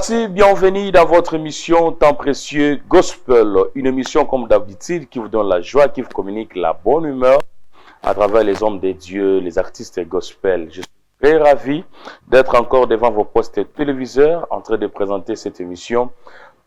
Merci, bienvenue dans votre émission Temps précieux Gospel, une émission comme d'habitude qui vous donne la joie, qui vous communique la bonne humeur à travers les hommes de Dieu, les artistes gospel. Je suis très ravi d'être encore devant vos postes téléviseurs en train de présenter cette émission.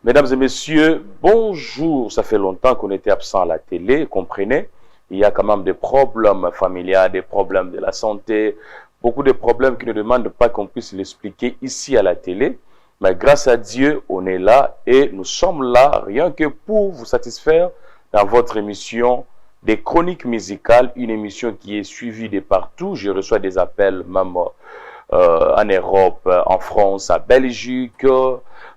Mesdames et messieurs, bonjour. Ça fait longtemps qu'on était absent à la télé, comprenez. Il y a quand même des problèmes familiaux, des problèmes de la santé, beaucoup de problèmes qui ne demandent pas qu'on puisse l'expliquer ici à la télé. Mais grâce à Dieu, on est là et nous sommes là rien que pour vous satisfaire dans votre émission des chroniques musicales, une émission qui est suivie de partout. Je reçois des appels même en Europe, en France, à Belgique,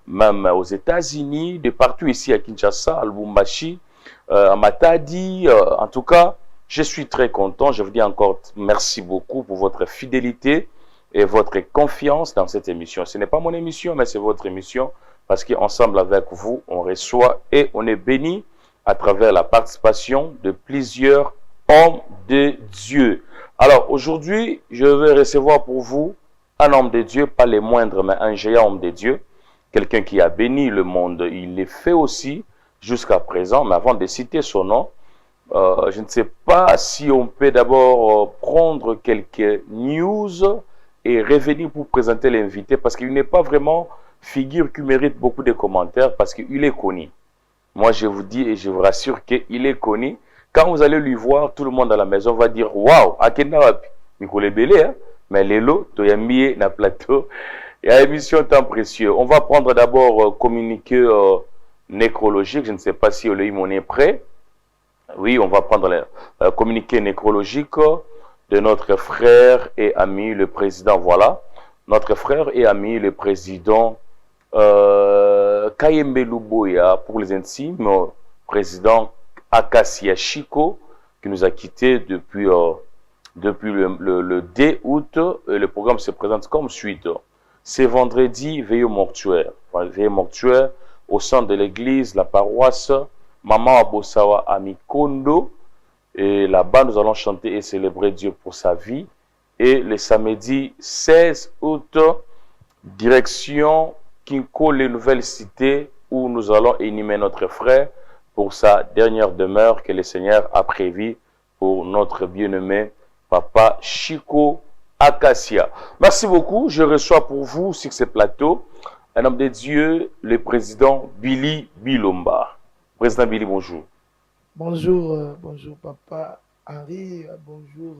même aux États-Unis, de partout ici à Kinshasa, à Lubumbashi, à Matadi. En tout cas, je suis très content. Je vous dis encore merci beaucoup pour votre fidélité et votre confiance dans cette émission. Ce n'est pas mon émission, mais c'est votre émission parce qu'ensemble avec vous, on reçoit et on est béni à travers la participation de plusieurs hommes de Dieu. Alors aujourd'hui, je vais recevoir pour vous un homme de Dieu, pas les moindres, mais un géant homme de Dieu, quelqu'un qui a béni le monde. Il l'est fait aussi jusqu'à présent, mais avant de citer son nom, je ne sais pas si on peut d'abord prendre quelques news et revenir pour présenter l'invité parce qu'il n'est pas vraiment figure qui mérite beaucoup de commentaires parce qu'il est connu. Moi, je vous dis et je vous rassure qu'il est connu. Quand vous allez lui voir, tout le monde à la maison va dire waouh, Akena Wapi, Mikole Belé, hein? Mais Lelo, Toyamie, na plateau, et à émission Temps précieux. On va prendre d'abord communiqué nécrologique. Je ne sais pas si on est prêt. Oui, on va prendre le communiqué nécrologique de notre frère et ami, le président. Voilà, notre frère et ami, le président Kayembe Luboya, pour les intimes, président Akasia Chiko, qui nous a quittés depuis le 2 août. Et le programme se présente comme suite. C'est vendredi, veille mortuaire. Veille mortuaire au centre de l'église, la paroisse Maman Abosawa Amikondo. Et là-bas, nous allons chanter et célébrer Dieu pour sa vie. Et le samedi 16 août, direction Kinko, les nouvelles cités, où nous allons inhumer notre frère pour sa dernière demeure que le Seigneur a prévue pour notre bien-aimé Papa Chiko Akasia. Merci beaucoup. Je reçois pour vous sur ce plateau un homme de Dieu, le président Billy Bilomba. Président Billy, bonjour. Bonjour, bonjour Papa Henri, bonjour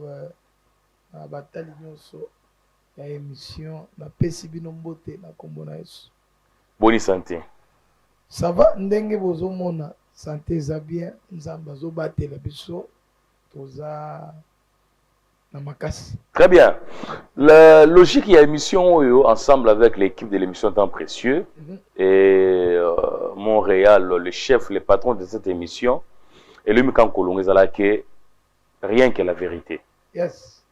à Batali Nyonso, la émission, la PCB Nombote, la Kombonaïs. Bonne santé. Ça va, ndenge bozo mona, santé za bien, nzamba zo bate la biso, toza na makasi. Très bien. La logique, il y a émission ensemble avec l'équipe de l'émission Temps précieux et Montréal, le chef, le patron de cette émission. Et lui, quand Kolongo que rien que la vérité. Yes.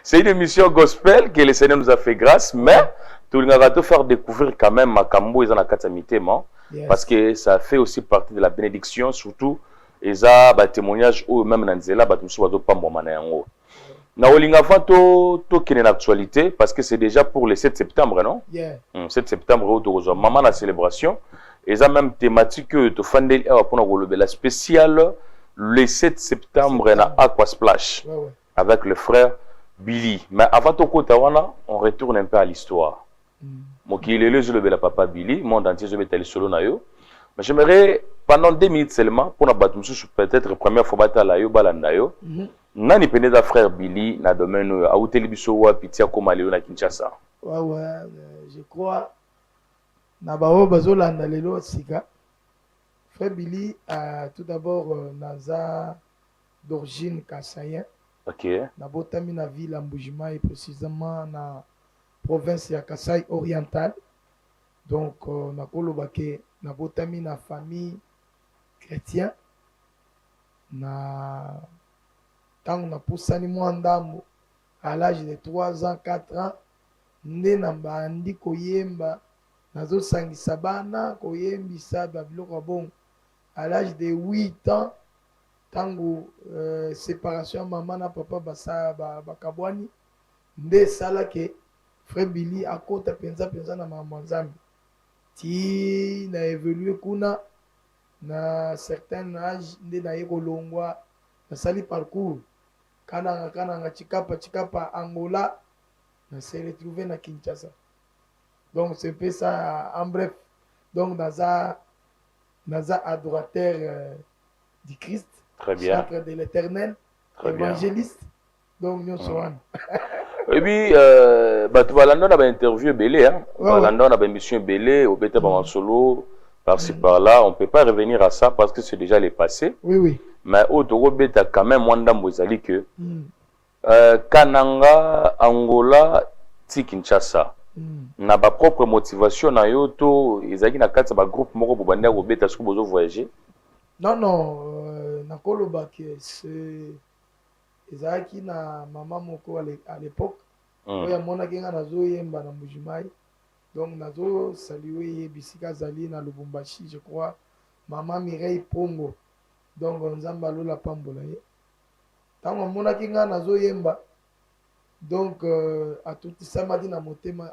C'est une émission gospel que le Seigneur nous a fait grâce, mais tout le monde va te faire découvrir quand même Makambo et Zanakatamité, parce que ça fait aussi partie de la bénédiction, surtout et ça témoignage ou même Nanzela batumsu bato pas bon yango. Na olinga fa to kene l'actualité parce que c'est déjà pour le 7 septembre, non? Yeah. 7 septembre au maman la célébration. Et ça même thématique que tu fais pour la spéciale le 7 septembre na Aqua Splash avec le frère Billy. Mais avant tout on retourne un peu à l'histoire. Moi qui est le papa Billy, monde entier je vais aller solo na yo. Mais j'aimerais pendant 2 minutes seulement pour na batumusu peut-être première fois batala yo balanda yo. Nani peneda frère Billy na domaine a hôtel biso wa pitia koma leo na Kinshasa. Ouais, je crois na bao bazolanda lelo sika. Frère Billy a tout d'abord naza d'origine kassayen. OK. Na botami na ville Mbujima et précisément na province ya Kasai oriental. Donc na kolobake na botami na famille chrétien na tant na poussani mwandambo à l'âge de 3 ans 4 ans nde na bandi koyemba nazo sangisa bana koyembisa babiloko bon à l'âge de 8 ans tango séparation maman na papa basa bakabwani nde sala ke frère Billy akota penza na makambo ya Nzambe ti na évolué kuna na certain âge nde naye kolongwa nasali parcours kananga chikapa Angola na se retrouvé na Kinshasa. Donc c'est un peu ça en bref. Donc naza adorateur du Christ, Très bien. chantre de l'Éternel, Très bien. évangéliste. Donc nous sommes. Et puis tu vas l'entendre dans interview belé hein. Tu vas l'entendre dans émission belé au bêta en solo par-ci par-là, on peut pas revenir à ça parce que c'est déjà le passé. Oui oui. Mais au Togo bêta quand même wanda mbozali que Kananga Angola ti Kinshasa. Na ba propre motivation na yo to ezaki na kati ba groupe moko bo banda ko beta siko bozo voyager. Non, na koloba que c'est ezaki na mama moko à l'époque oya mona kinga nazo yemba na Mbujimai. Donc nazo saluer bisika zali na Lubumbashi je crois maman Mireille Pongo. Donc nzamba lola pambola ye. Tango mona kinga nazo yemba. Donc à tout ça m'a dit na motema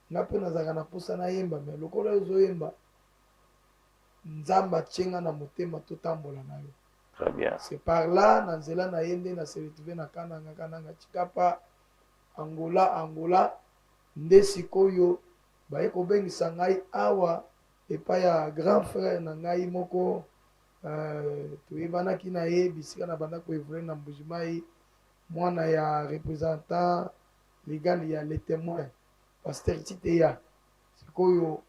nga pe nazaka na posa na yemba mais lokola ozo yemba nzamba tchenga na motema totambola na yo. Très bien. C'est par là na nzela na yende na se retrouver na kananga chikapa Angola nde sikoyo baye kobengisa ngai awa epai ya grand frère na ngai moko toyebanaki na ye bisika na banda koevre na Mbujimai mwana ya représentant légal ya les témoins pasteur Titeya sikoyo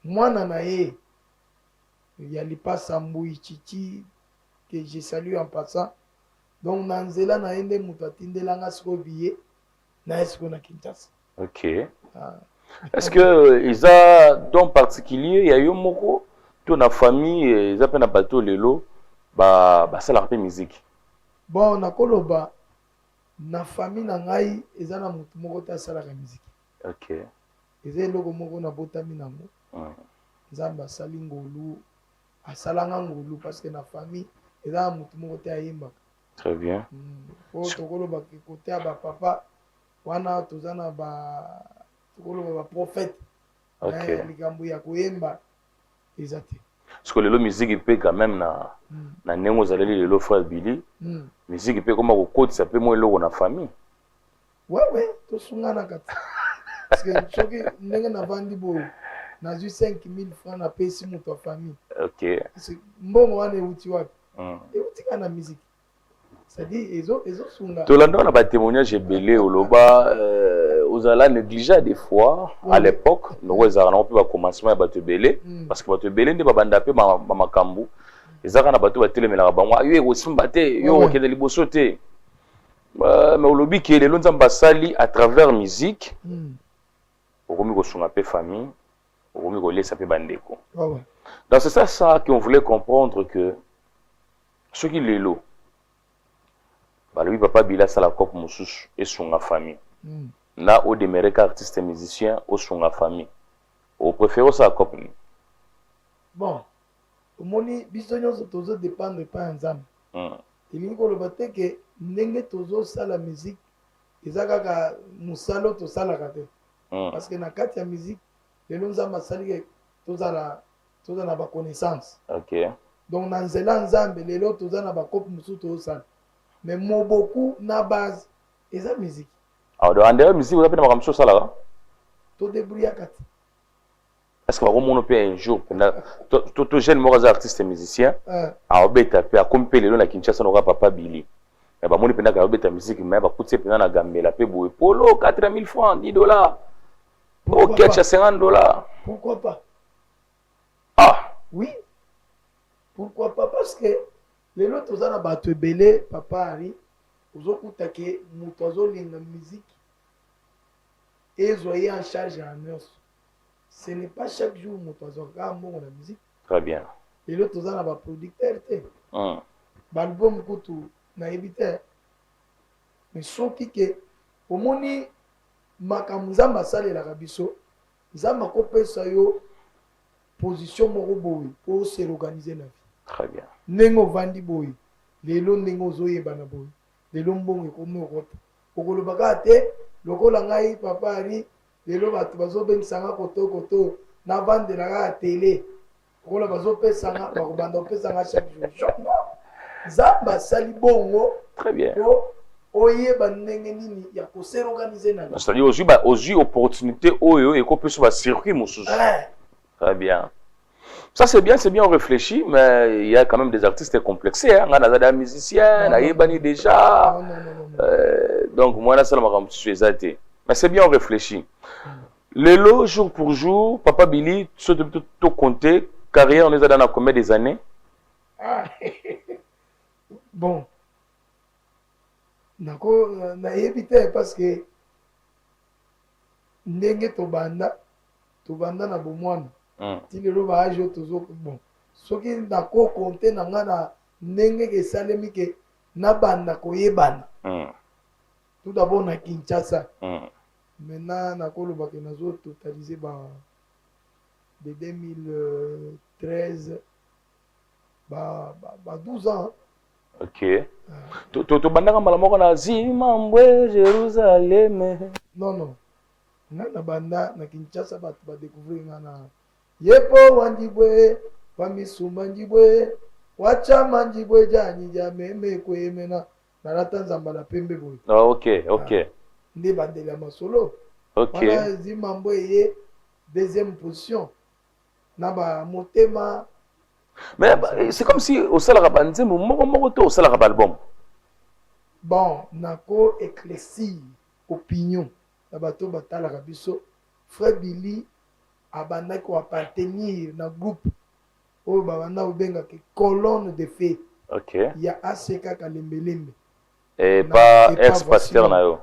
mwana na ye ya lipasa Mbui Chichi que je salue en passant. Donc na nzela na yende mutu atindelanga siko billet na esiko na Kinshasa. OK. Est-ce que ils a don particulier ya yo moko to na famille ils appellent na bateau lelo ba sala pe musique. Bon na koloba na famille na ngai eza na mutu moko ta sala ka musique. OK. Eza eloko moko na botami nango. Nzamba sali ngolu asalanga ngolu parce que na famille eza mutu moko te ayemba. Très bien. Tokoloba ke côté ya ba papa wana tozana ba tokoloba ba prophète. OK. Likambo ya koyemba ezate. Parce que le musique peut quand même na nengo zaleli lelo frère Billy. Musique peut comme ko côté ça peut moi eloko na famille. Ouais, to sungana kata. Parce que choki ndenge na vandi bo na 5000 francs na pesi mutu wa famille. OK. Mbongo wana euti wapi? Euti kana musique. C'est-à-dire ezo sunga. To landa na ba témoignage belé oloba aux ala négligé des fois à l'époque nous ezara na pe ba commencement ya bato belé parce que bato belé ndi ba banda pe ba makambu ezaka na bato ba telemela bango yo osimba te yo okende liboso te. Mais olobi ke lelo nzamba sali à travers musique okomi ko sunga pe famille okomi ko laisser pe bandeko. Donc c'est ça qu'on voulait comprendre que ce qui lelo bah lui papa bila sala cop mususu et son famille na au demeure artiste et musicien au son famille au préféré ça cop ni bon omoni biso nyonso tozo dépendre pas nzambe elingi koloba te ke ndenge tozo sala musique eza kaka musalo tosalaka te parce que na kati ya musique lelo nzambe asali ke tozala ba connaissance. OK. Donc na nzela nzambe lelo tozana ba kopi mususu tozosala mais beaucoup na base eza musique. Alors de andere musique vous avez na makamso sala là to débrouiller kati. Est-ce que on peut un jour to jeune moraza artiste et musicien a obeta pe a compé lelo na Kinshasa no papa Billy mais ba moni penda ka obeta musique mais ba poutse penda na Gambela pe boye polo 4000 francs $10 OK à $50. Pourquoi pas? Oui. Pourquoi pas? Parce que les autres ont battu belé papa Harry aux autres que nous avons la musique et soyez en charge en neuf. Ce n'est pas chaque jour nous avons la musique. Très bien. Les autres ont un producteur l'album kutu na éviter mais soki que au moni makamuzamba sale la rabiso zamba kopesa yo position moko boy pour se organiser la vie. Très bien. Nengo vandi boy lelo nengo zoyeba na boy lelo mbongo ekomi okota okolobaka te lokola ngai papa ari lelo bato bazobengisanga koto navandelaka tele okola bazopesanga bakobanda kopesanga chaque jour nzambe asali bongo Très bien. po oyeba ndenge nini ya koserorganize na C'est-à-dire aux opportunités oyo et qu'on peut sur un circuit mosusu. Très bien. Ça c'est bien réfléchi, mais il y a quand même des artistes complexés. Hein. On a des musiciens, on a Yébani déjà. Donc moi là, ça m'a suis exalté. Mais c'est bien réfléchi. Lelo, jour pour jour, Papa Billy, tout compter, carrière, on les a dans combien des années? Bon. Nayebi te parce que ndenge tobanda na bomwana. Ti lelo ba ajo tozo bon. Soki ndako compter na nga na ndenge ke salemi ke na banda koyebana. Tout d'abord na Kinshasa. Maintenant nakoloba ke nazo totaliser de 2013 ba 12 ans. Ok. Tu bandaka mbala moko na Zimbabwe, Jérusalem. Non. Na banda na Kinshasa ba découvrir na yepo wanjibwe wamisuma njibwe wacha manjibwe jani jameme kwemena na latanzamba la pembe boy. OK. Ndi bandela masolo. OK. Wana Zimbabwe ye deuxième position. Na ba motema. Mais c'est comme si au salaire banze moko to au salaire album. Bon, nako éclaircir opinion na bato batala biso Frère Billy abanda ko appartenir na groupe oyo babanda obenga ke colonne de feu. OK. Il y a ACK Kalembelembe. Et pas ex-pasteur na yo.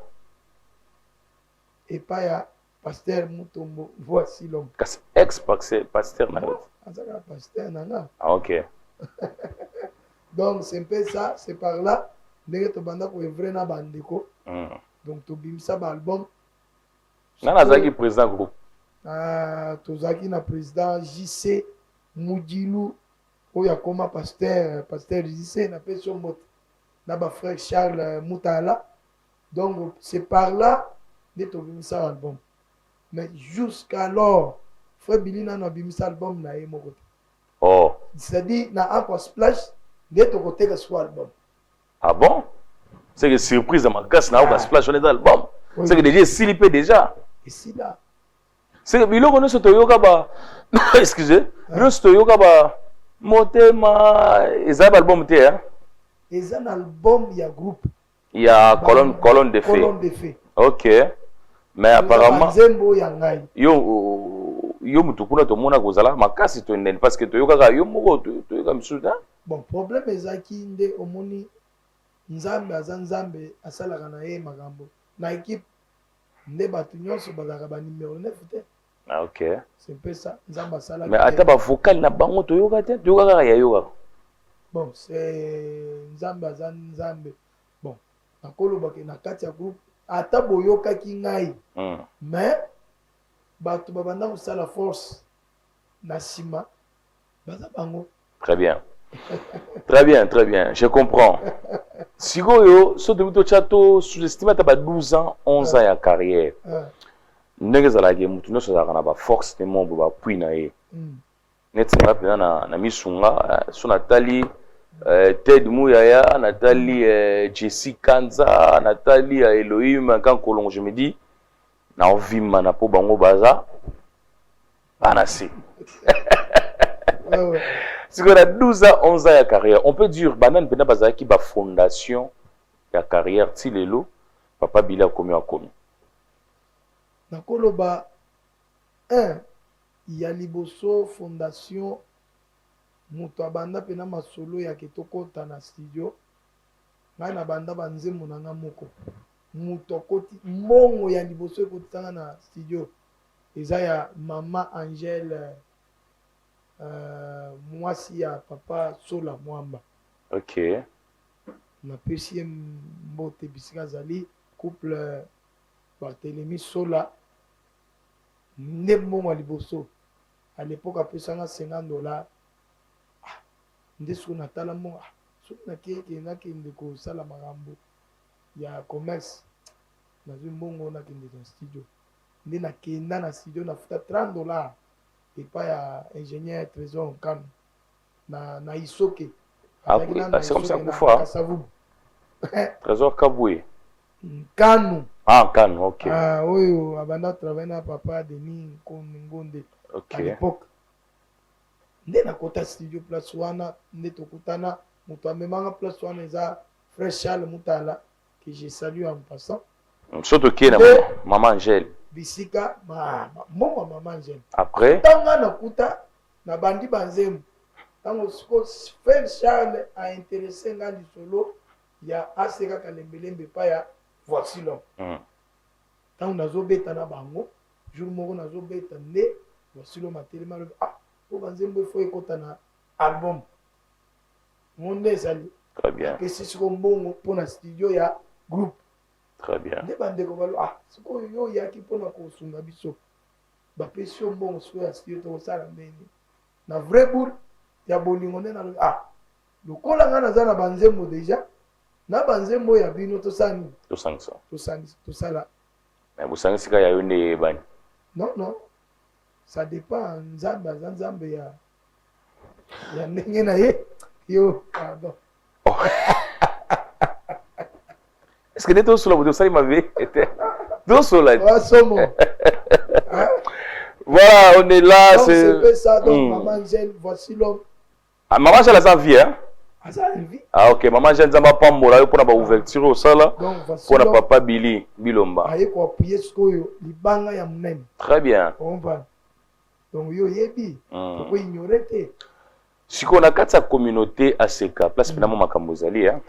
Et pas ya pasteur Mutombo voici l'homme. Ex-pasteur na yo. Azaka pasteur nanga. OK. Donc c'est un peu ça, c'est par là ndenge to banda ko evrer na bandeko. Donc to bimisa ba album. Nana zaki président groupe. Tozaki na président JC Mudilu oya koma pasteur JC na peso mot na ba frère Charles Moutala. Donc c'est par là que to bimisa album. Mais jusqu'alors Frère Billy na bimisa album na ye moko. Oh. C'est-à-dire na Aqua Splash de to côté que soit album. Ah bon? C'est que surprise à ma casse na Aqua Splash on est dans l'album. C'est que déjà silipé déjà. Et si là. C'est que biloko no soto yoka ba excusez, no soto yoka ba motema ezaba album te hein. C'est un album il y a groupe. Il y a colonne de feu. Colonne de feu. OK. Mais apparemment Zembo ya ngai. Yo mutukuna to mona kozala makasi to ndeni parce que to yoka yo moko to yoka misuda. Bon, problème ezaki nde omoni nzambe azanzambe asalaka na ye makambo. Na équipe nde bato nyonso bazaka ba numéro 9 te. Ah OK. C'est un peu ça. Nzambe asala. Mais ata ba vocal na bango to yoka te, to yoka ya yoka. Bon, c'est nzambe azanzambe. Bon, nakoloba ke na kati ya groupe ata boyoka ki ngai. Mais bato babanda kosala force na sima baza bango. Très bien. Très bien, je comprends. Sigoyo, so de muto chato sous-estimé ta 12 ans, 11 ans ya carrière. Ndenge za la game mutu no so za kana ba force te mombo ba puis na ye. Net nga pe na misunga so Nathalie Ted Mouyaya, Nathalie Jessie Kanza, Nathalie Elohim quand Kolongo je me dis na ovima na po bango baza banasi. C'est qu'on a 12 ans, 11 ans de carrière. On peut dire, Banane Bena Bazaki, ba fondation de carrière, Tilelo, Papa Billy a commis. Nakoloba, il y a Liboso Fondation, Muto Abanda Pena Masolo, ya Ketoko Tana Studio, Nana Banda Banze Monanga Moko, Muto Koti, Mongo ya Liboso Kotana na Studio, Ezaya Mama Angèle. Moi si ya papa Sola Mwamba. OK. Na pesi mbote bisika zali couple Barthélemy Sola ne mbongo liboso. À l'époque apesanga $50. Ndesu natala mo so na keke na kende ko sala marambo ya commerce nazwi mbongo nakende na studio nde nakenda na studio nafuta $30 epai ya ingénieur Trésor Nkanu na Isoke c'est comme ça qu'on fait. Kasavubu. Trésor Kaboué. Nkanu. Ah, Nkanu, ok. Ah, oui, abanda travailler na papa Denis Ngonde à l'époque. Nde nakota studio place wana nde tokutana moto amemanga place wana eza frère Charles Mutala que je salue en passant. Surtout qui est maman Angèle. Bisika mbongo maman Angèle. Après tanga nakuta na bandi banzemu. Tango frère Charles a intéressé nga lisolo ya aseka kalembelembe pa ya voici l'homme. Tango nazobeta na bango jour moko nazobeta nde voici l'homme atelema ah o banzembo faut ekota na album. Monde ezali. Très bien. Que si siko mbongo pona studio ya groupe. Très bien. Nde bandeko balo ah siko yo yaki pona kosunga biso. Bapesi yo mbongo siko ya studio tokosala ndeni. Na vrai boule ya bolingo nde na ah lokola nga naza na banzembo déjà na banzembo ya bino tosani tosala mais bosangisi ka ya yo nde bani non ça dépend nzambe aza nzambe ya ndenge na ye yo pardon est-ce que neto solo boto sali mabe do solo somo voilà on est là c'est ça donc maman Angèle voici l'homme. Ah, maman Angèle a vie, hein? Ah, ok. Maman Angèle a pas moula pour la ouverture au sol. Pour la papa Billy Bilomba. Très bien. Donc, yo yebi. Pourquoi ignorer? Si on a quatre communautés à CK, place finalement Makambozali, hein?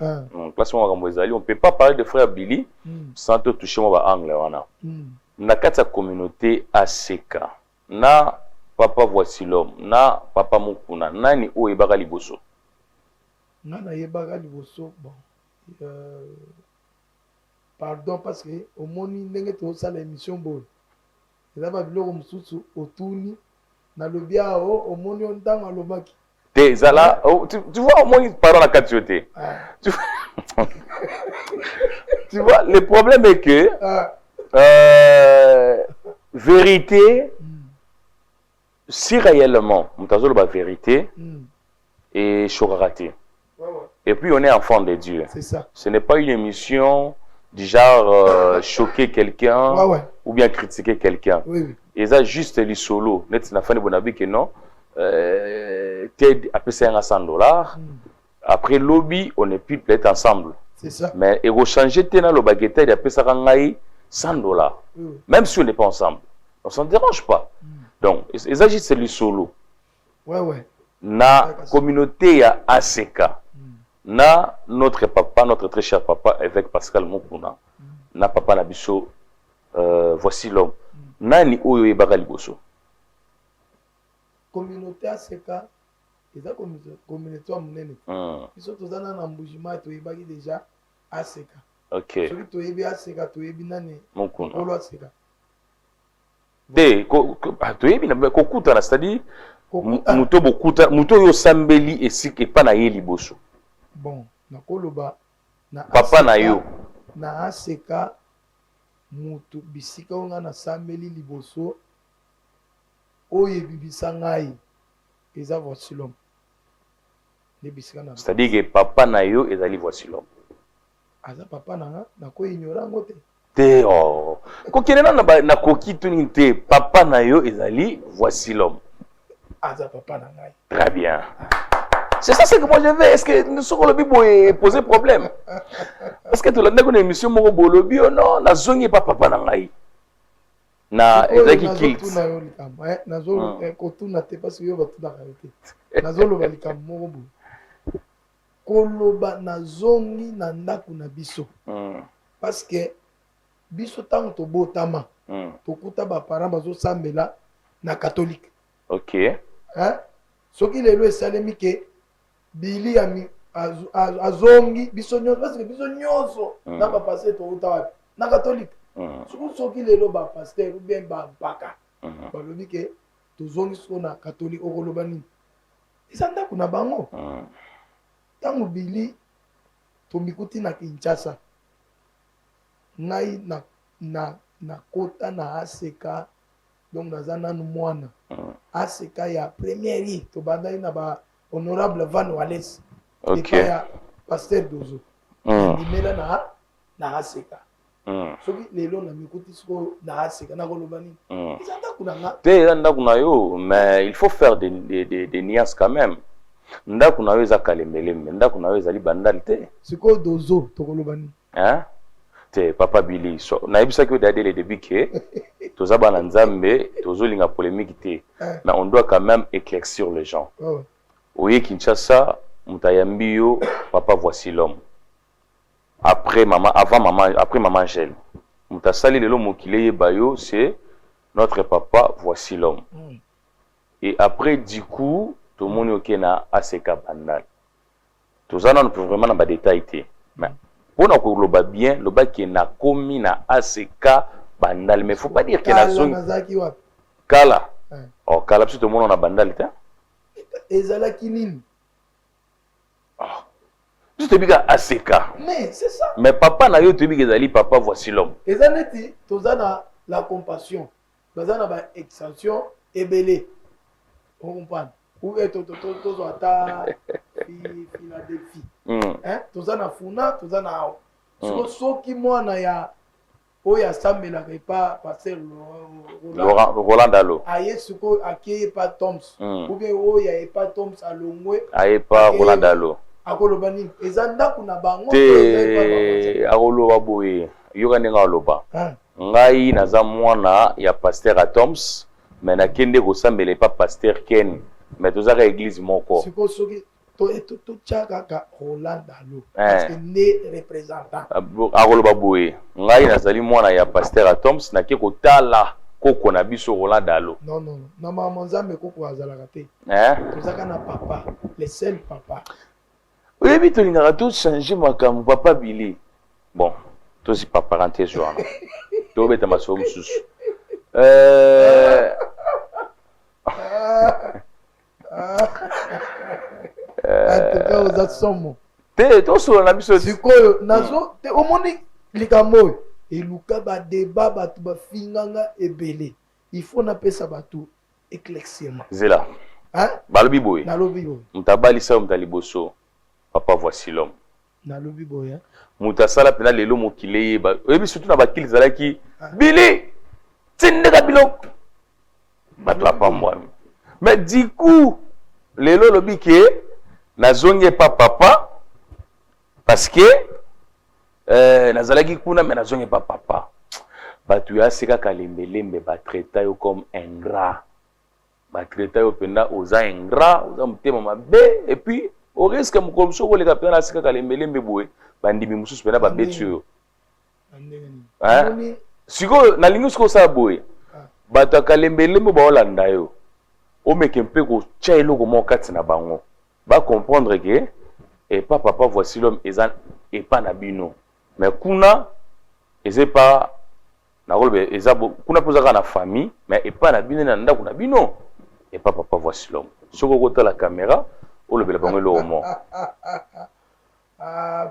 Place Makambozali, on peut pas parler de frère Billy sans te toucher mon angle. On a quatre communautés à CK. Na papa voici l'homme na papa mukuna nani o ebaka liboso nana yebaka liboso bon pardon parce que au moni ndenge to sala émission boy eza ba biloko mususu otuni na lobia au moni on tanga lobaki te zala tu vois au moni pardon la quantité tu vois le problème est que vérité si réellement, nous la vérité et raté. Et puis on est enfant de Dieu. C'est ça. Ce n'est pas une émission du genre choquer quelqu'un ou bien critiquer quelqu'un. Et ça juste les solos. Net na fani bonabi que non. T'es après c'est $100. Après lobby, on n'est plus peut-être ensemble. C'est ça. Mais et vous changer tena le baguette et après ça rangai $100. Même si on n'est pas ensemble. On s'en dérange pas. Donc, il s'agit de celui solo. Na communauté ya ACK. Na notre papa, notre très cher papa, avec Pascal Mokuna. Na papa Nabiso, voici l'homme. Nani oyo ebaka liboso. Communauté ACK, eza communauté wa munene. Biso tozana na mbujima to ebaki déjà ACK. OK. Celui to ebi ACK to ebi nani Mokuna. Olo ACK. Kokutana, c'est-à-dire muto yo sambeli esike pa na ye liboso. Bon, nakoloba na papa na yo na aseka mutu bisika nga na sambeli liboso oye bibisa ngai eza voici l'homme. Ne bisika na. C'est-à-dire que papa na yo ezali voici l'homme. Aza papa na nga na ko ignora ngote. Te oh. Kokene na koki tuni te papa na yo ezali voici l'homme. Aza papa na ngai. Très bien. C'est ça que moi je veux. Est-ce que nous sommes le bibo et poser problème? Est-ce que tu l'as dit une émission moko bolobi ou non na zongi pas papa na ngai? Na ezaki kilt. Na zo ko tuna te parce que yo ba tuna karité. Na zo lo balika moko bo. Koloba na zongi na ndaku na biso. Parce que biso tango to botama. Tokuta ba parents bazo sambela na catholique. OK. Hein? Soki lelo esalemi ke Billy ami azongi biso nyonso parce que biso nyonso na ba pasteur to utawa na catholique. Soki lelo ba pasteur ou bien ba baka. Ba lobi ke tozongi so na catholique okoloba nini? Isanda kuna bango. Tango Billy to mikuti na Kinshasa. Ngai na na kota na aseka donc naza nanu mwana aseka ya première yi tobandaki na ba honorable Van Wallace epa ya Pasteur Dozo ndimela na aseka soki lelo na mikuti siko na aseka nakoloba nini eza ndako na nga te eza ndako na yo mais il faut faire des nuances quand même ndako na yo eza kalembelembe ndako na yo ezali bandali te sikoyo Dozo tokoloba nini te papa Billy so nayebisaki yo dès le début ke toza bana nzambe tozolinga polémique te mais on doit quand même éclaircir les gens oye Kinshasa moto ayambi yo papa voici l'homme après maman Angèle moto asali lelo mokili eyeba yo c'est notre papa voici l'homme et après du coup tomoni oke na aseka bandal toza nanu vraiment na badétail te mais on a koloba bien loba qui na komi na aseka bandal mais faut pas dire que na zone kala oh kala tout le monde na bandal te ezalaki nini juste bika aseka mais c'est ça mais papa na yo tebika ezali papa voici l'homme ezaneti toza na la compassion toza na ba extension ebele on comprend ou tozo ata Philadelphie toza na funa toza na awa siko soki mwana ya oyo asambelaka epa Pasteur Roland Dalo aye siko akie epa Toms ou bien oyo epa Toms alongwe ayepa Roland Dalo akoloba nini eza ndako na bango te akoloba boye yoka ndenge aloba ngai naza mwana ya Pasteur Toms mais nakende kosambela epa Pasteur Ken mais tozaka église moko siko soki totia kaka Roland Dalo parce que ne représentant akoloba boye ngai nazali mwana ya Pasteur Toms nake kotala koko na biso Roland Dalo non na mama nzambe koko azalaka te tozaka na papa le seul papa oyebi tolingaka to changer makambo papa Billy bon tozi pa parenthèse wana tobeta masolo mosusu atuka oza somo te tosola na biso sikoyo nazo te omoni likambo oyo eluka badeba bato bafinganga ebele il faut napesa bato éclaircissement zela balobi boye nalobi boye moto abalisa yo moto liboso papa voici l'homme nalobi boye moto asala mpena lelo mokili eyeba oyebi surtout na bakili ezalaki Billy tindeka biloko bato apambwami mais du coup lelo olobi ke nazongi epa papa parce que nazalaki kuna mais nazongi epa papa bato ya aseka kalembelembe batraita yo comme ingrat batraita yo mpena oza ingrat oza motema mabe et puis au risque mokolo mosusu okoleka mpena aseka kalembelembe boye bandimi mosusu mpena babeti oyo sikoyo nalingi sikoyo osala boye bato ya kalembelembe baolanda yo omeke mpe kotya eloko moko kati na bango bacomprendre ke epa papa voici l'homme eza epa na bino mais kuna eza epa nakoloba eza kuna mpo ozaka na famille mais epa na bino na ndako na bino epa papa voici l'homme soki okotala caméra olobela bango eloko moko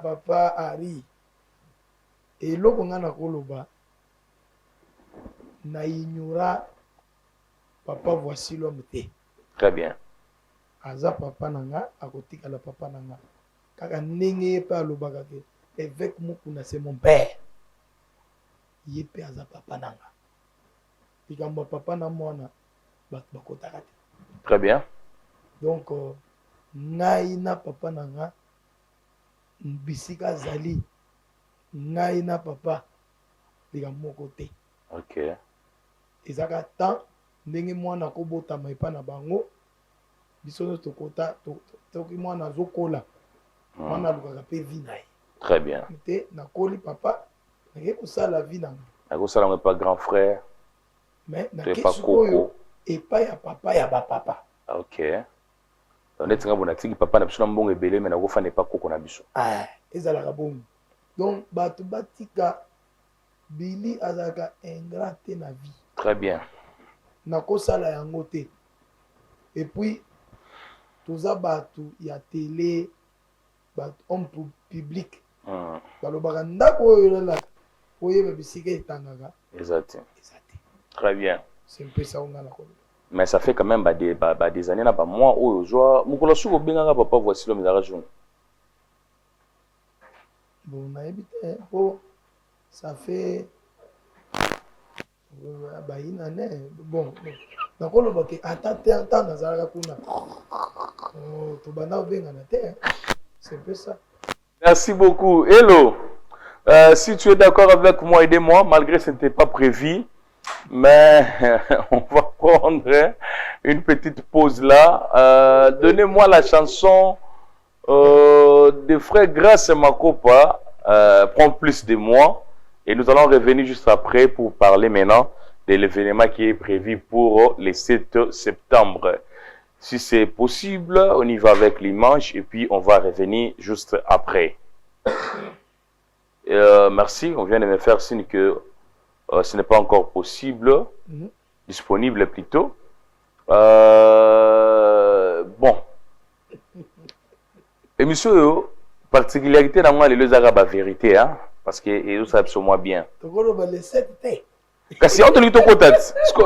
papa ari eloko nga nakoloba na ignora papa voici l'homme te très bien aza papa na nga akotikala papa na nga kaka ndenge ye mpe alobaka ke évêque mokuna c'est mon père ye mpe aza papa na nga likambo ya papa na mwana bato bakotaka te très bien donc ngai na papa na nga bisika azali ngai na papa likambo moko te ok ezaka temps ndenge mwana akobotama epa na bango biso nyonso tokota toki mwana azokola mwana alukaka mpe vi na ye très bien te nakoli papa nake kosala vi na nga nakosala ngo epa grand frère mais nake sikoyo epai ya papa ya bapapa ok neti nga bona tiki papa na biso na mbongo ebele me nakofanda epa koko na biso ezalaka bongo donc bato batika Billy azalaka ingrat te na vie très bien nakosala yango te et puis toza bato ya télé bato homme public balobaka ndako oyo elalaka oyeba bisika etangaka Exact. eza te. Très bien. C'est un peu ça on a la koloba. Mais ça fait quand même des années, pas mois, où je vois, mon souko bien papa, voici le message. Bon, on a évité, oh, ça fait bah, une année. Bon, na koloba ke attends nazalaka kuna. Oh, to bana obenga na te. C'est un peu ça. Merci beaucoup. Hello. Si tu es d'accord avec moi, aidez-moi, malgré que ce n'était pas prévu. Mais on va prendre une petite pause là. Donnez-moi la chanson de Frère Grâce Makopa, Prends plus de moi. Et nous allons revenir juste après pour parler maintenant de l'événement qui est prévu pour le 7 septembre. Si c'est possible, on y va avec l'image et puis on va revenir juste après. Merci, on vient de me faire signe que ce n'est pas encore possible, disponible plutôt. Bon. Émission, particularité dans moi, les deux arabes, vérité, hein, parce que ils savent sur moi bien. Kasi on te dit tout côté.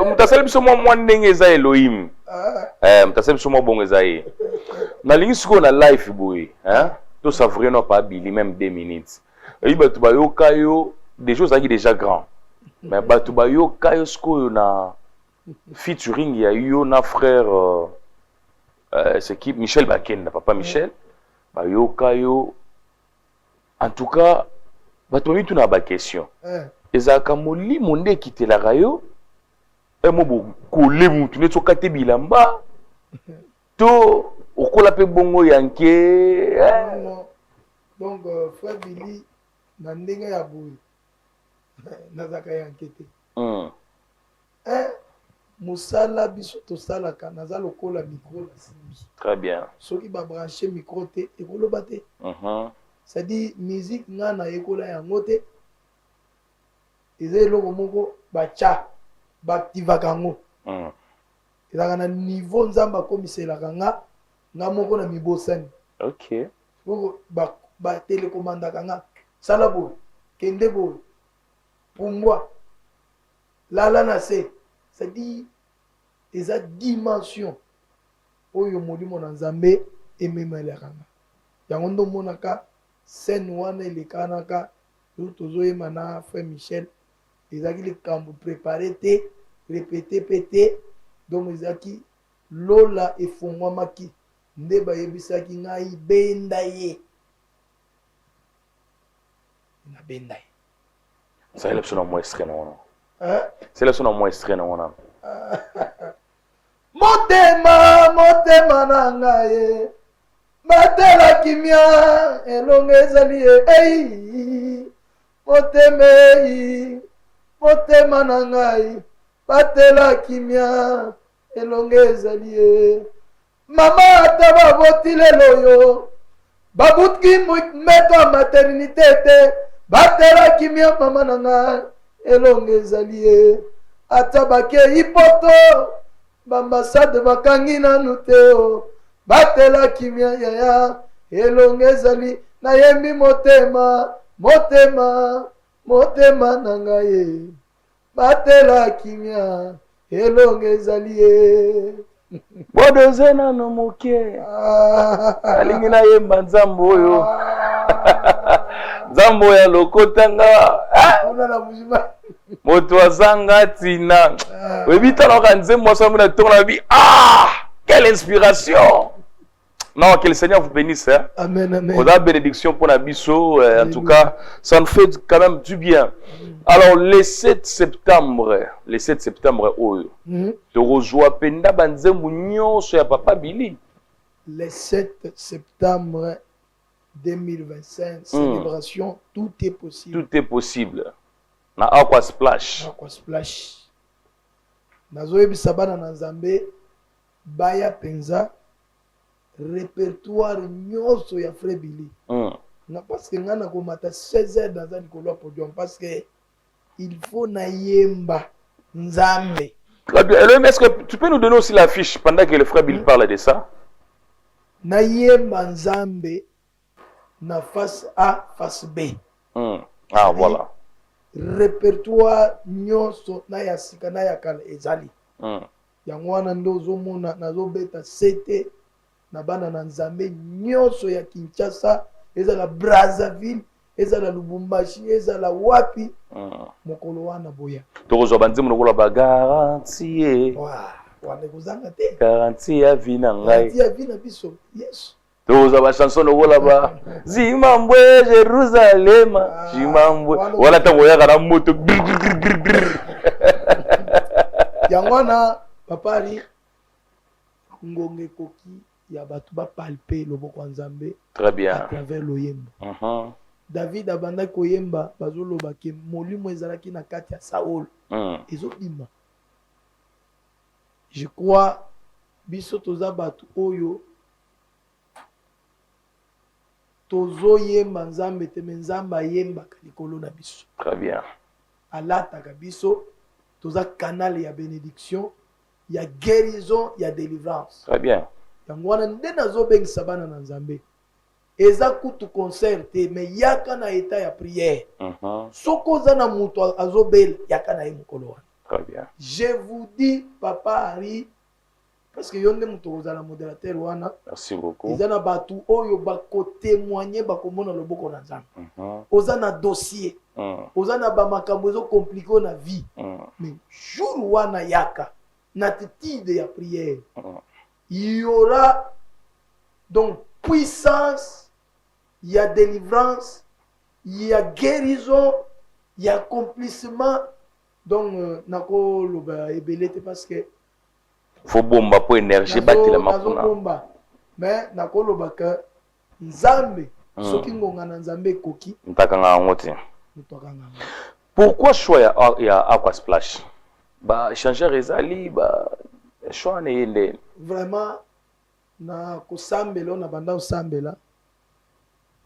Mutasali biso moi ndenge eza Elohim. Mutasali biso moi bon eza ye. Na lingi siko na life boy, hein? Tout ça vraiment pas bili même 2 minutes. Et batu ba yo kayo des choses qui déjà grand. Mais batu ba yo kayo siko na featuring ya yo na frère c'est qui Michel Baken, papa Michel. Ba yo kayo en tout cas batu mi tout na ba question. Ezaka molimo nde ekitelaka yo mo kole mutu ne tokate bilamba to okola pe bongo yanke donc frère Billy na ndenge ya boye nazaka yanke te mosala biso tosalaka naza lokola micro na simbi. Très bien. Soki ba brancher micro te ekoloba te. C'est-à-dire musique nga na ekola yango te. Eza eloko moko bacha baaktivaka yango ezalaka na niveau nzambe akomiselaka nga moko na mibosani. Ok. Soko batelekomandaka nga sala boye kende boye pumbwa lala na se. C'est-à-dire eza dimension oyo molimo na nzambe ememelaka nga yango ndo monaka scène wana elekanaka tozoyema na frère Michel. Ezaki le cambo préparé te répété pété donc ezaki lola efongwamaki nde bayebisaki ngai benda ye na benda ye. Ça est le moins extrait non. C'est le son moins extrait non. Motema na ngai batela kimia elonge ezali ye motema na ngai batela kimia elonge ezali ye mama ata baboti lelo yo babuki meto ya maternité te batela kimia mama na ngai elonge ezali ye ata bakei poto bambasade bakangi nanu te batela kimia yaya elonge ezali nayembi motema na ngai batela kimia elonge ezali ye bodoze nano moke alingi nayemba nzambo oyo nzambo ya lokotanga moto azanga tina oyebitalaka nzembo asomi na ntongo na bi quelle inspiration. Non, que le Seigneur vous bénisse. Hein? Amen, amen. Pour la bénédiction pour Nabiso, en tout cas, ça nous fait quand même du bien. Alors, le 7 septembre, tu rejoins Penda Banzembu Nyonso ya Papa Billy. Le 7 septembre 2025, célébration, tout est possible. Tout est possible. Na Aqua Splash. Aqua Splash. Nazoyebisa bana na Nzambe, baya penza. Répertoire nyonso ya Frère Billy. Parce que ngana komata 16h dans un nikolo podium parce que il faut na yemba nzambe. Est-ce que tu peux nous donner aussi la fiche pendant que le Frère Billy parle de ça? Na yemba nzambe na face A, face B. Voilà. répertoire nyonso na ya sika na ya kala ezali yango wana nde ozomona nazobeta sete na bana na nzambe nyonso ya Kinshasa ezala Brazzaville ezala Lubumbashi ezala wapi mokolo wana boya tokozwa banzimu lokola ba garantie wana kozanga te garantie ya vie na ngai garantie ya vie na biso yes tokozwa ba chanson lokola ba Zimambwe Jerusalema Zimambwe wala tango yaka na moto yango wana papari ngonge koki ya batu ba palper loboko ya Nzambe très bien à travers loyemba David abanda koyemba bazoloba ke molimo ezalaki na kati ya Saul ezobima je crois biso toza batu oyo tozoyemba Nzambe te me Nzambe ayembaka likolo na biso très bien alataka biso toza canal ya bénédiction ya guérison ya délivrance très bien yango wana nde nazobengisa bana na Nzambe eza kutu concert te me yaka na eta ya prière soko oza na moto azobela yaka na ye mokolo wana très bien je vous dis papa Ari parce que yo nde moto ozala modérateur wana merci beaucoup eza na batu oyo bakotémoigner bakomona loboko na Nzambe oza na dossier oza na bamakambo ezo compliqué na vie mais jour wana yaka na attitude ya prière il y aura donc puissance, il y a délivrance, il y a guérison, il y a accomplissement. Donc, nako loba ebelete parce que faut bomba pour énergie battre la mapuna. Bomba. Mais nako loba que Nzambe, soki ngonga na Nzambe koki. Ntakanga ngote. Pourquoi choix ya Aqua Splash? Ba changer ezali ba choix na yende. Vraiment na kosambela na banda osambela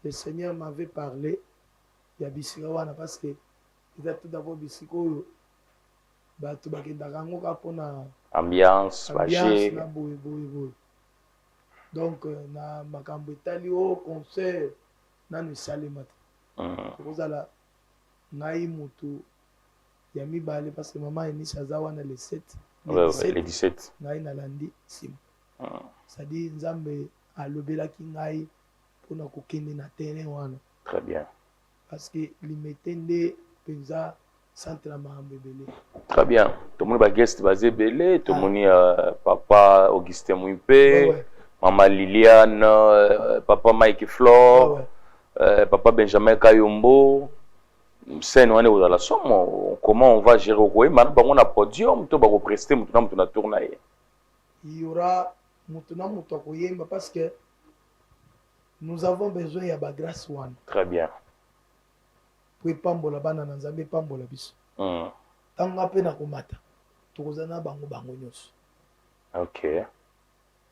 le Seigneur m'avait parlé ya bisika wana parce que il a tout d'abord bisika oyo bato bakendaka ngo ka pona ambiance bagé na boye donc na makambo etali o concert na no salema te kozala ngai mutu ya mibale parce que maman Enisha za wana le 7 le 17 ngai na landi sim c'est-à-dire Nzambe alobelaki ngai pona kokende na terrain wana très bien parce que limité nde penza centre na makambo ebele très bien tomoni ba guest basé belé tomoni papa Augustin Mouipe maman Liliane papa Mike Flore papa Benjamin Kayombo scène wana ozala somo comment on va gérer au man bango na podium to ba represter mutu na tourner il y aura mutu na mutu akoyemba parce que nous avons besoin ya ba grâce wana très bien pour pambola bana na Nzambe pambola biso tanga pe na komata tokozana bango nyonso OK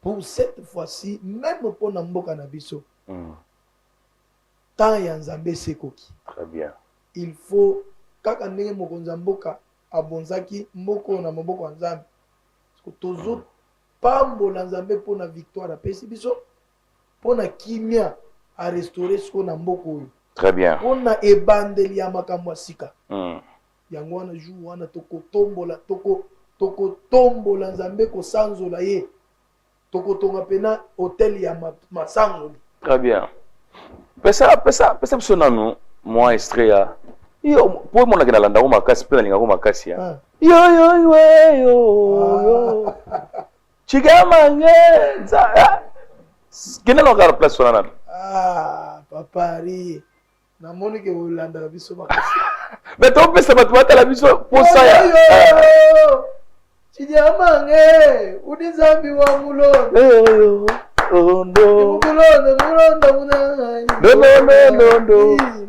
pour cette fois-ci même pour na mboka na biso tant ya Nzambe sekoki très bien il faut kaka ndenge mokonza mboka abonzaki mboko na maboko ya Nzambe tozo pambola Nzambe pour na victoire apesi biso pour na kimia a restaurer ce qu'on a mboko très bien on a ebandeli ya makambo sika yango wana jour wana tokotombola Nzambe ko sanzola ye tokotonga pena hotel ya masango très bien pesa biso nanu moi Estrea yo po mona kena landa ko makasi pe linga ko makasi ya yo chigama ngenza kena lo kar place wana papa Ari na moni ke olanda la biso makasi mais to pesa batu bata la biso posa ya chigama nge udizambi wa mulo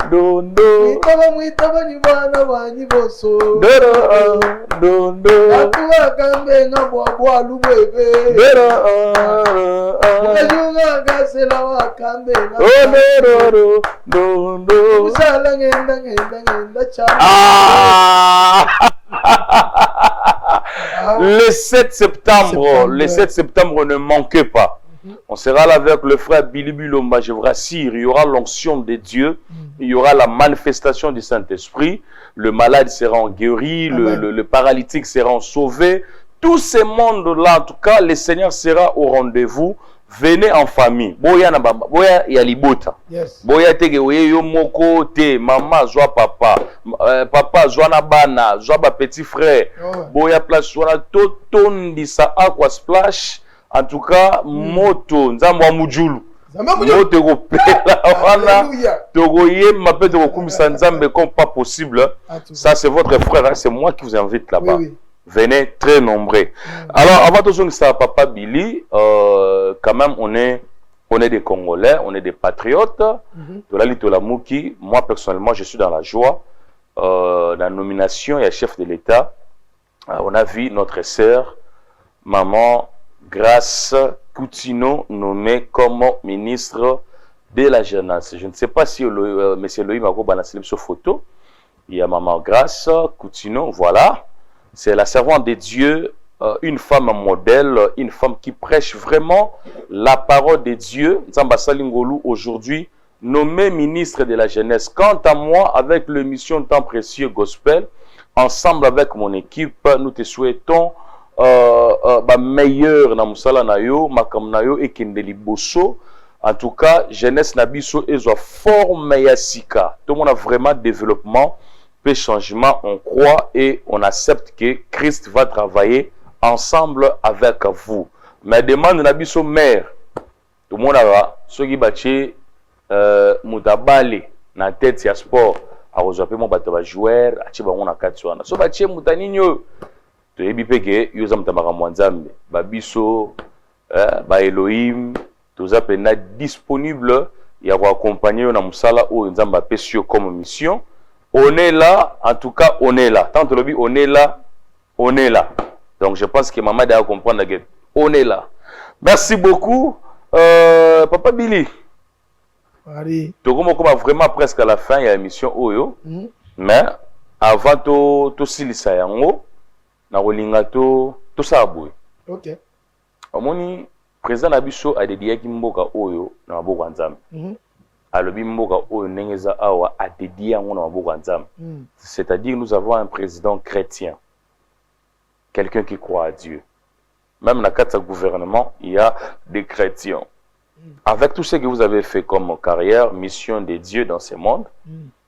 Dondo mwitaba nyibana banyi boso dondo atuwa kambe ngabwa lubebe mukajunga gasela wa kambe dondo usala ngenda cha Le 7 septembre, le 7 septembre, ne manquez pas. On sera là avec le frère Billy Bilomba, je vous rassure, il y aura l'onction de Dieu il y aura la manifestation du Saint-Esprit, le malade sera guéri, le paralytique sera sauvé. Tous ces mondes-là, en tout cas, le Seigneur sera au rendez-vous. Venez en famille. Boya na baba, boya ya libota. Yes. Boya tege oye yo moko te, maman joie papa, papa joie na bana, joie ba petit frère. Oh. Boya place joie totondi sa aqua splash. En tout cas, moto nzambo mujulu. Moto ko pela wana. Togo ye m'appelle togo kumisa nzambe comme pas possible. Ça c'est votre frère, c'est moi qui vous invite là-bas. Oui, oui. Venez très nombreux. Alors, avant tout ça, Papa Billy, quand même, on est des Congolais, on est des patriotes. De la Litolamouki, moi, personnellement, je suis dans la joie. La nomination et chef de l'État, on a vu notre sœur, maman Grace Coutinho, nommée comme ministre de la jeunesse. Je ne sais pas si M. Loïc Mago Banassile sur photo. Il y a maman Grace Coutinho, voilà. C'est la servante de Dieu, une femme modèle, une femme qui prêche vraiment la parole de Dieu. Nzamba Salingolu, aujourd'hui, nommé ministre de la jeunesse. Quant à moi, avec l'émission Temps Précieux Gospel, ensemble avec mon équipe, nous te souhaitons meilleur na musala na yo, makam na yo et kendeli bosso. En tout cas, jeunesse nabiso ezo forme ya sika. Tout le monde a vraiment développement. Changement, on croit et on accepte que Christ va travailler ensemble avec vous. Mais demande nabiso mère. Tout le monde a ceux qui battent mutabale na tête ya sport. A rejoindre mon bateau joueur, a tiba on a katsuana. So battu mutaninyo. To yebi peke yo zamtamaka mwanzambe. Babiso ba Elohim, tous appena disponible ya ko accompagner na musala o nzamba pesio comme mission. On est là, en tout cas, on est là. Tant que le on est là, on est là. Donc, je pense que maman doit comprendre que on est là. Merci beaucoup, Papa Billy. Allez. Tu commences vraiment presque à la fin de l'émission Oyo. Mais avant to silisa yango, na rolinga to saboui. OK. Amoni président Abiso a dédié Kimboka Oyo na maboko nzambe. C'est-à-dire nous avons un président chrétien, quelqu'un qui croit à Dieu. Même dans le gouvernement, il y a des chrétiens. Avec tout ce que vous avez fait comme carrière, mission de Dieu dans ce monde,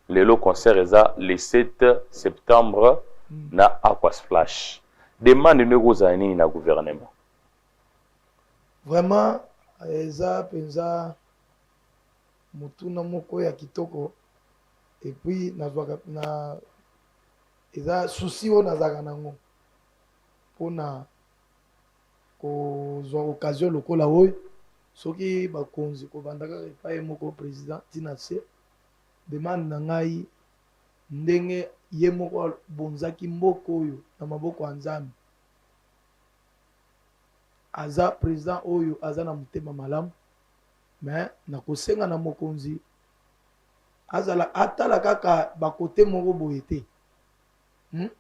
le lot concert le 7 septembre na Aquasplash. Demande une grosse année dans le gouvernement. Vraiment, penza mutuna moko ya kitoko et puis na eza souci o nazaka nango pona ko zo occasion lokola oyo soki bakonzi ko bandaka epai moko président tina se demande na ngai ndenge ye moko bonzaki mboko oyo na maboko ya Nzambe aza président oyo aza na mutema malamu. Mais na kosenga na mokonzi azala atala kaka bakote moko boyete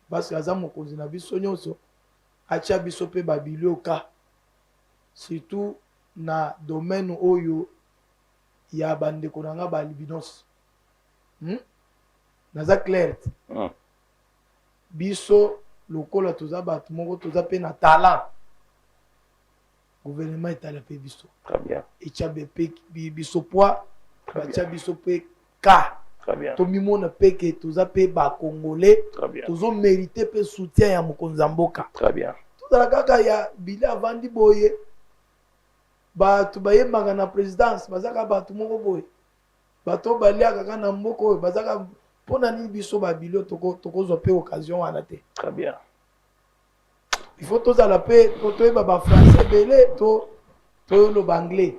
parce que aza mokonzi na biso nyonso acha biso pe babilioka surtout na domaine oyo ya bandeko nanga balibinos naza clair biso lokola toza bato moko toza pe na talent. Gouvernement est à la paix biso. Très bien. Et tchabe pe biso poids, tchabe biso pe ka. Très bien. To mimona pe que toza pe ba congolais. Très bien. Tozo mériter pe soutien ya mokonzamboka. Très bien. Tout la kaka ya bila avandi boye. Ba to baye magana présidence, bazaka ba to moko boye. Ba to balia kaka na mboko bazaka pona ni biso ba bilo toko zo pe occasion wana te. Très bien. Il faut tous à la paix, to baba français belé, to le anglais.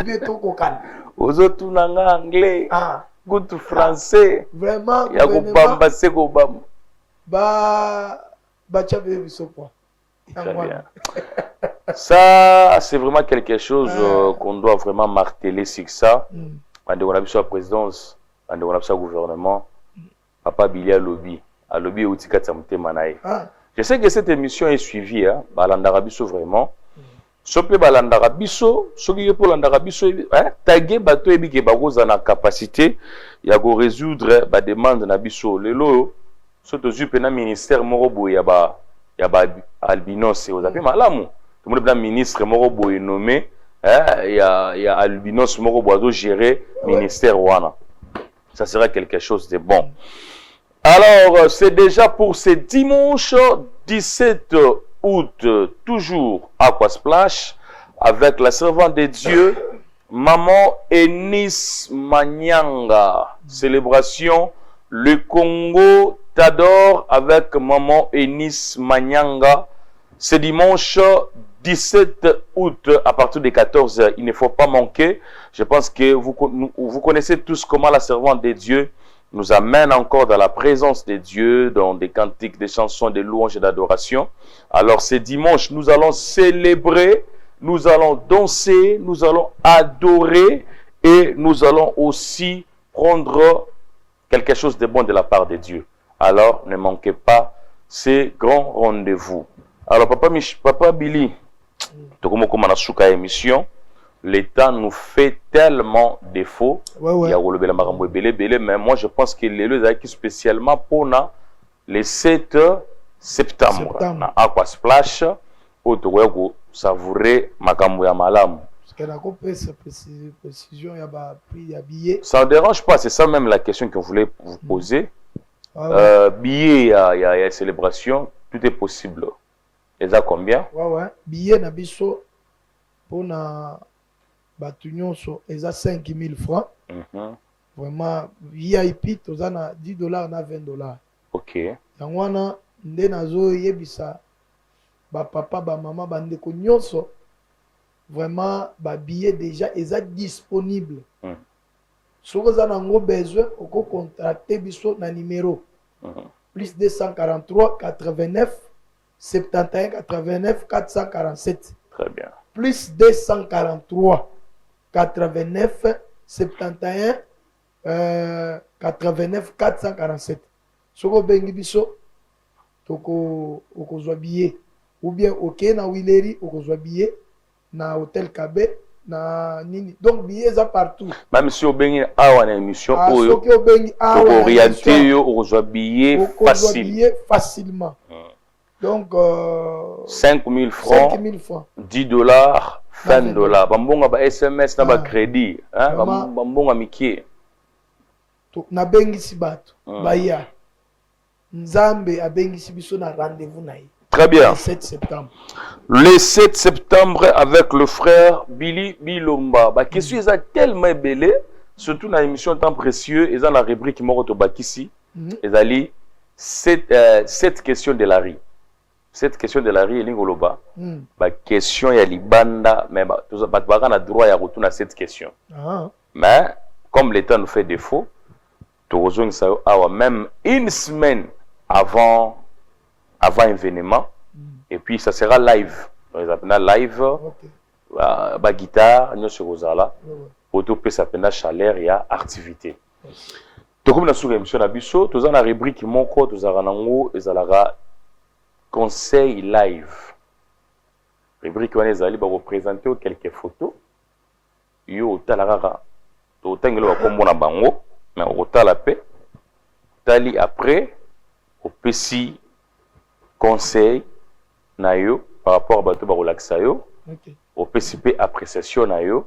Bien to kokana. Ozotu nanga anglais. Ah, good français. Vraiment ya ko bamba se ko bamba. Ba tchabe biso quoi. Très bien. Ça c'est vraiment quelque chose qu'on doit vraiment marteler sur ça. On a vu sur la présidence, on a vu sur le gouvernement. Papa Billy à lobby utika tsamte manae. Je sais que cette émission est suivie, hein, Balandarabiso vraiment. Sope balandaka biso, soki pour landaka biso, taguer bato ebi ke bakoza na capacité ya ko résoudre ba demande na biso. Lelo so tozu pe na ministère moko boye ya ba albinos aux appels malamu. Tout le monde est ministre moko boye nommé ya albinos moko boye gérer ministère wana. Ça sera quelque chose de bon. Alors, c'est déjà pour ce dimanche 17 août, toujours Aquasplash, avec la servante de Dieu, Maman Enis Manyanga. Célébration, le Congo t'adore avec Maman Enis Manyanga. Ce dimanche 17 août, à partir de 14h, il ne faut pas manquer. Je pense que vous connaissez tous comment la servante de Dieu nous amène encore dans la présence de Dieu, dans des cantiques, des chansons, des louanges et d'adoration. Alors ce dimanche, nous allons célébrer, nous allons danser, nous allons adorer et nous allons aussi prendre quelque chose de bon de la part de Dieu. Alors ne manquez pas ces grands rendez-vous. Alors Papa Billy, émission. Le temps nous fait tellement défaut. Il y a mais moi je pense que les lieux acquis spécialement pour le 7 septembre. Na Aquasplash, où tu vas savourer makambo ya malamu. Ça ne dérange pas, c'est ça même la question qu'on voulait vous poser. Billets, il y a célébration, tout est possible. Et ça combien? Billets na biso pour na Batunyonso, ils ont 5 000 francs. Vraiment, VIP, tu as 10 dollars, na 20 dollars. Ok. Yangwana, ndenazo yebisa, ba papa, ba maman, ba ndeko nyonso, vraiment, ba billet déjà, ils sont disponibles. Si vous avez un besoin, vous pouvez contracter biso na numéro. Plus 243 89 71 89 447. Très bien. Plus 243 89 71 89 447. Si vous avez biso, vous avez billet. Ou bien, ok, na Willery, vous avez billet. Na Hôtel KB, na Nini. Donc, billet ça partout. Même si vous avez une émission, vous orientez, vous avez billet facilement. Donc, 5 000 francs, 5 000 francs, 10 dollars, 20 dollars. Bambonga ba SMS na ba crédit, hein, bambonga miki. Na bengisi bato, baya. Nzambe a bengisi biso na rendez-vous na ye. Très bien. Le 7 septembre. Le 7 septembre avec le frère Billy Bilomba. Bah question est tellement belle, surtout dans l'émission Temps précieux, et dans la rubrique Moroto Bakisi, et ali cette question de la rue. Cette question de la rue, Lingoloba, la question est libanda, mais tout ça, on a droit à retourner à cette question. Mais comme l'État nous fait défaut, même une semaine avant événement, et puis ça sera live. On appelle live, la guitare, nous sur Rosala, pour tout ça s'appelle chaleur et activité. Donc comme nous avons émission à Bisso, nous avons la rubrique Moko, nous avons la conseil live. Rubrique où on est allé représenter quelques photos. Yo talara, to tangelo ba kombo na bango, mais au tala pe. Tali après au petit conseil na yo par rapport à bato ba relaxa yo. Au PCP appréciation na yo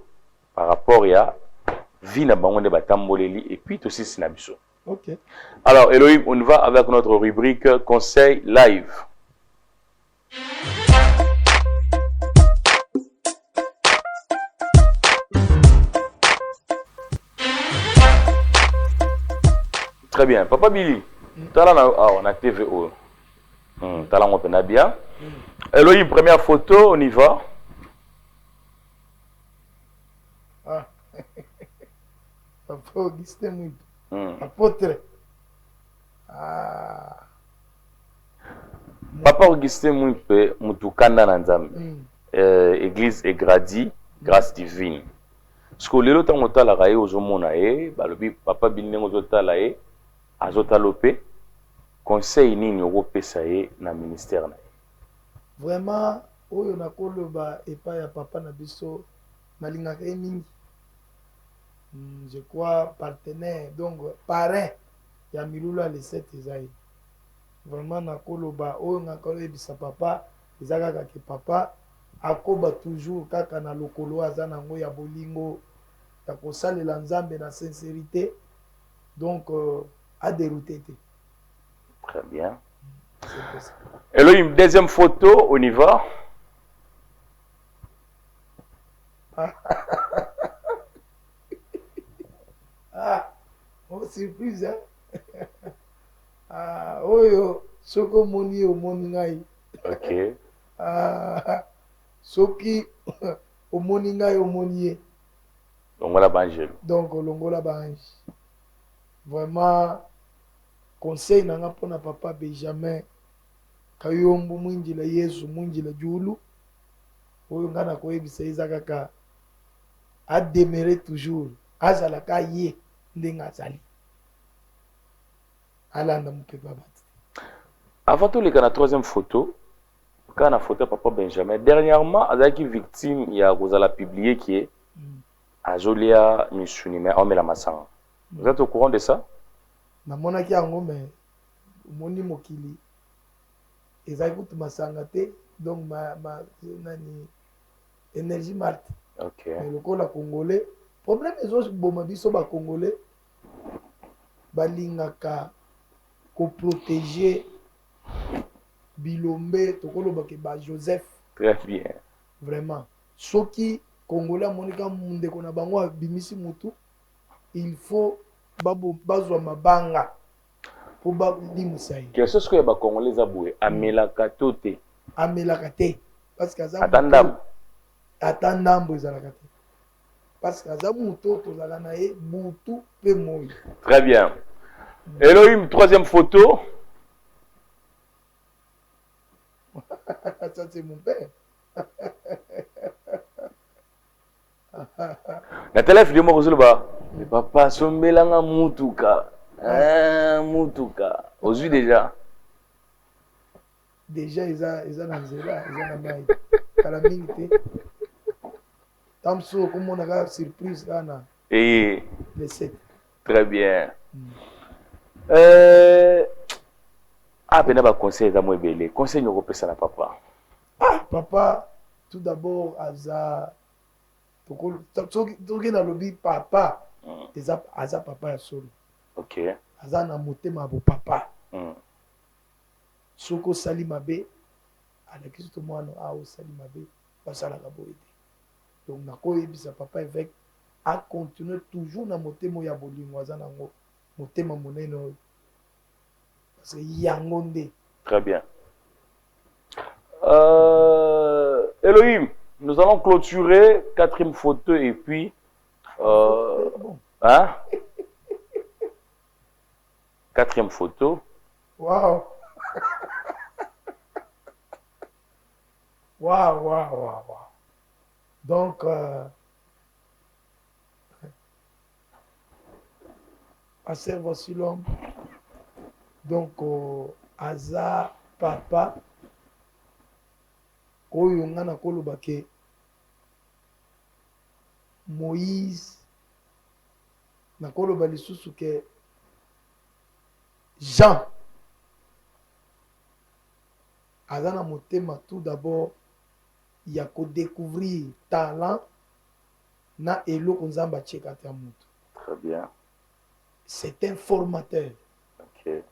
par rapport à vie na bango de batamboleli et puis aussi sinabiso. OK. Alors Elohim, on va avec notre rubrique conseil live. Très bien. Papa Billy, on a TVO. T'as on peut bien. Elohim, première photo, on y va. Ah. Papa Augustin Mouy. Apôtre. Ah. Papa Augustin Mouy, Moutoukanda Nanzam. Église et gradi, grâce divine. Parce que le temps où tu as la raie aux homonae, Papa Billy Nengozotalae, Azotalope, conseil ni Europe Sae, na ministère. Vraiment, oyo nakoloba epai ya papa na biso nalingaka ye mingi. Je crois partenaire donc parrain ya milula le 7 ezai vraiment nakoloba oyo nakoyebisa papa eza kaka ke papa akoba toujours kaka na lokolo aza nango ya bolingo ya kosalela nzambe na sincérité donc adérouté te. Très bien. Elohim, deuxième photo, on y va. Ah, oh, surprise, hein? Ah, oyo, soko moni omoni ngai. Ok. Ah, soki omoni ngai omoni ye. Longola Bangelo. Donc, longola bange. Vraiment, conseil nanga pona papa Benjamin kayombo mwinjila Yesu mwinjila julu. Oyo ngana koyebisa eza kaka ademere toujours. Azalaka ye ndenga azali. Alanda mupepa bati. Avant tout, la troisième photo, quand la photo papa Benjamin, dernièrement, avec une victime, il y a Rosala publié qui est Azolia Missunime, Omela Massang. Vous êtes au courant de ça? Namonaki yango mais moni mokili ezali kutu masanga te donc ma nani énergie mart. OK. Mais lokola congolais problème ezo boma biso ba congolais balingaka ko protéger bilombe tokoloba ke ba Joseph. Très bien. Vraiment soki congolais monika ndeko na bango bimisi mutu il faut bazwa mabanga pour balimisa ye. Qu'est-ce que les Congolais aboué amelaka tote amelaka te parce que aza atandambo ezalaka te parce que aza muto tozala na ye butu pe moi. Très bien. Elohim, troisième photo. Ça c'est mon père. La téléphone moi Rosolba. Papa sombelanga mutuka. Mutuka. Ozu déjà. Déjà eza na nzela, eza na mai. Kala mingi te. Tamso comme on a surprise kana. Et le 7. Très bien. Ah, ben ba conseil za mwebele. Conseil nyoko pesa na papa. Ah, papa tout d'abord aza toki na lobi papa aza papa ya solo. OK. Aza na motema bo papa. Soko sali mabe alakisi to mwana a sali mabe basalaka boye. Donc nakoyebisa papa avec a continuer toujours na motema ya bolingo aza nango motema monene oyo parce que yango nde. Très bien. Elohim, nous allons clôturer quatrième photo et puis bon. Hein? Quatrième photo. Wow. Wow. Donc Pasteur voici l'homme. Donc aza papa oyo ngana koloba ke Moïse nakoloba lisusu ke Jean aza na motema tout d'abord ya ko découvrir talent na eloko nzambe atieka te ya mutu. Très bien. C'est un formateur. OK.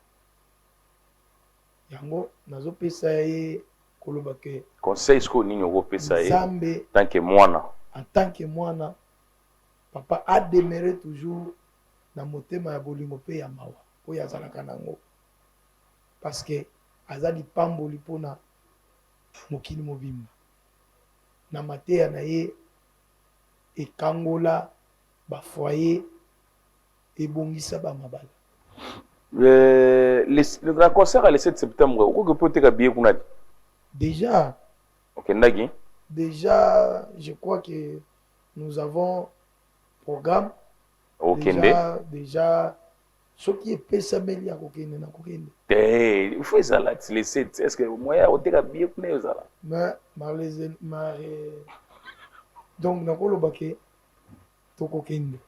Yango nazopesa ye koloba ke conseil ce que nini okopesa ye nzambe tant que mwana. En tant que mwana papa a demeuré toujours na motema ya bolingo pe ya mawa oyo azalaka nango parce que aza lipamboli mpona mokili mobimba na mateya na ye ekangola bafoyer ebongisa bamabala. Le concert à le 7 septembre okoki poteka billet kuna déjà. OK ndaki Déjà je crois que nous avons programme. OK Déjà Ce qui est pesameli à kokende na kokende. Il faut ça là, les 7. Est-ce que moi, on t'a bien pris ça là? Mais donc, nakolo bake to kokende.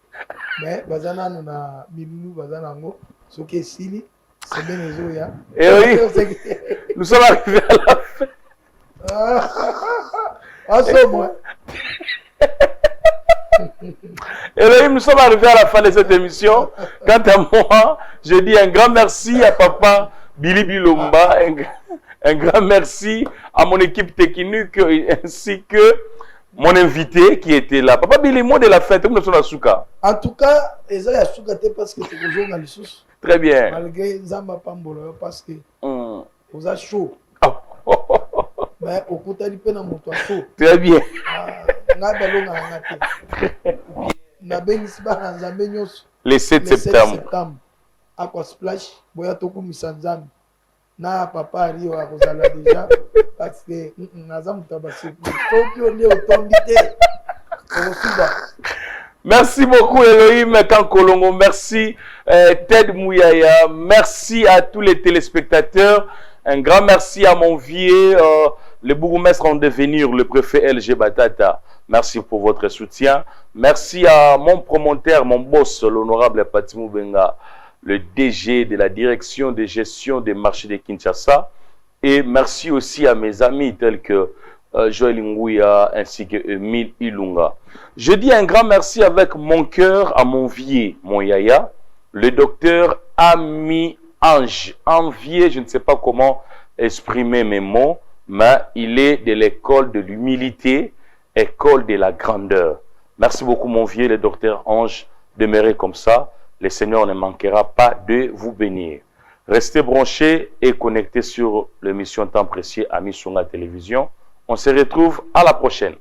Mais bazana na milulu bazana ngo ce qui est sili, c'est bien les eaux ya. Et oui, nous sommes arrivés à la fin. Ah, c'est moi. Elohim, nous sommes arrivés à la fin de cette émission. Quant à moi, je dis un grand merci à papa Billy Bilomba, un grand merci à mon équipe technique ainsi que mon invité qui était là. Papa Billy, mot de la fête, nous sommes à Souka. En tout cas, ils ont Souka parce que c'est toujours dans les sous. Très bien. Malgré Zamba Pambolo, parce que vous avez chaud. Mais au côté du pénal, mon toit chaud. Très bien. Le 7 septembre. À quoi splash, boya toku misanzami. Na papa Rio a Rosala déjà. Parce que Nazam Tabassi. Merci beaucoup Elohim Kankolongo. Merci Ted Mouyaya. Merci à tous les téléspectateurs. Un grand merci à mon vieux, le bourgmestre en devenir, le préfet LG Batata. Merci pour votre soutien. Merci à mon promoteur, mon boss, l'honorable Patimou Benga, le DG de la direction de gestion des marchés de Kinshasa. Et merci aussi à mes amis tels que Joël Ngouya ainsi que Emile Ilunga. Je dis un grand merci avec mon cœur à mon vieux, mon yaya, le docteur Ami Ange. Envié, je ne sais pas comment exprimer mes mots, mais il est de l'école de l'humilité, école de la grandeur. Merci beaucoup mon vieux, le docteur Ange. Demeurez comme ça. Le Seigneur ne manquera pas de vous bénir. Restez branchés et connectés sur l'émission Temps Précieux à Missunga Télévision. On se retrouve à la prochaine.